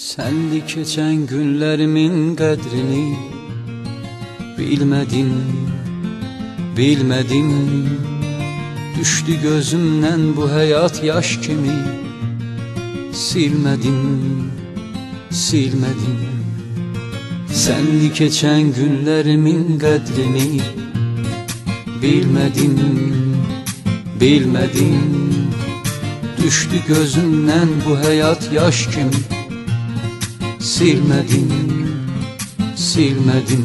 Senli keçən günlərimin qədrini bilmədim, bilmədim. Düşdü gözümdən bu həyat yaş kimi, silmədim, silmədim. Senli keçən günlərimin qədrini bilmədim, bilmədim. Düşdü gözümdən bu həyat yaş kimi, silmədim, silmədim.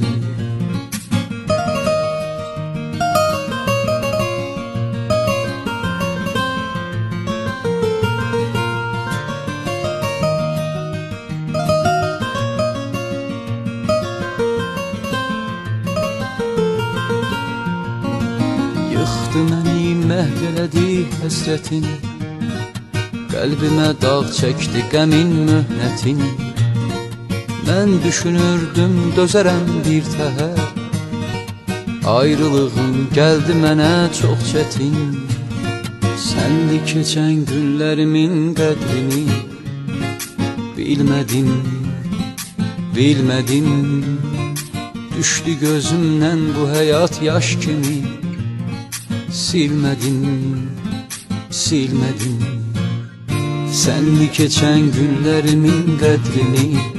Yıxdı məni, məhv elədi həsrətin, qəlbimə dağ çəkdi qəmin möhnətin. Mən düşünürdüm dözərəm bir təhər, ayrılığın gəldi mənə çox çətin. Senli keçən günlərimin qədrini bilmədim, bilmədim. Düşdü gözümdən bu həyat yaş kimi, silmədim, silmədim. Senli keçən günlərimin qədrini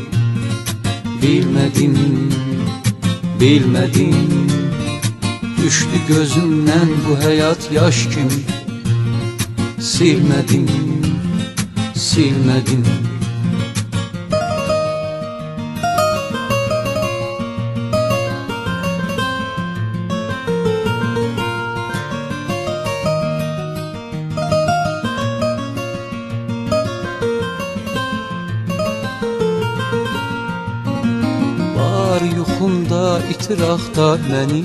bilmədim, bilmədim. Düşdü gözümdən bu həyat yaş kimi, silmədim, silmədim. Yuxumda itir axtar məni,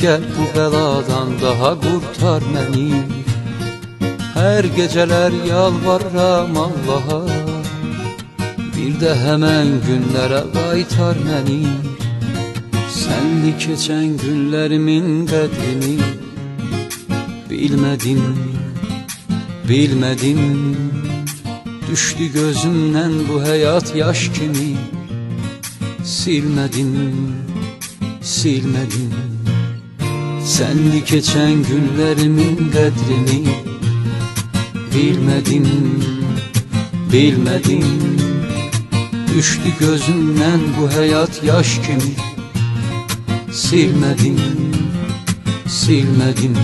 gəl bu bəladan daha qurtar məni. Hər gecələr yalvarıram Allaha, bir də həmən günlərə qaytar məni. Senli keçən günlərimin qədrini bilmədim, bilmədim. Düşdü gözümdən bu həyat yaş kimi, silmədim, silmədim. Senli keçən günlərimin qədrini bilmədim, bilmədim. Düşdü gözümdən bu həyat yaş kimi, silmədim, silmədim.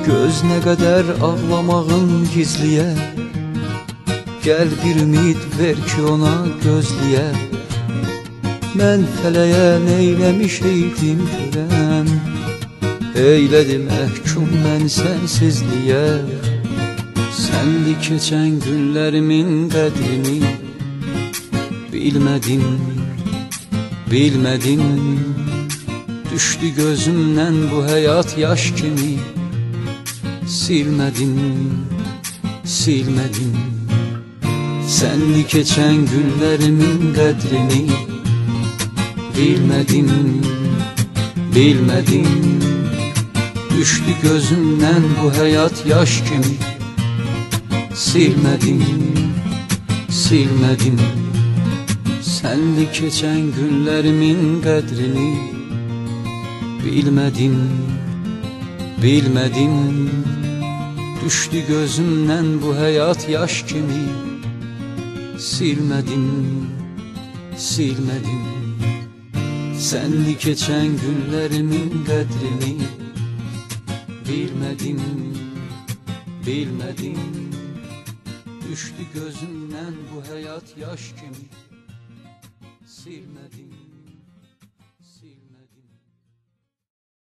Göz nə qədər ağlamağın gizliyə, gəl bir ümid ver ki ona gözliyə. Mən fələyə neyləmiş eydim görəm, eylədi məhkum mən sənsizliyə. Senli keçən günlərimin qədrini bilmədim, bilmədim. Düşdü gözümdən bu həyat yaş kimi, silmədim, silmədim. Senli keçən günlərimin qədrini bilmədim, bilmədim. Düşdü gözümdən bu həyat yaş kimi, silmədim, silmədim. Senli keçən günlərimin qədrini bilmədim, bilmədim. Düşdü gözümdən bu həyat yaş kimi, silmədim, silmədim. Senli keçən günlərimin qədrini bilmədim, bilmədim. Düşdü gözümdən bu həyat yaş kimi, silmədim.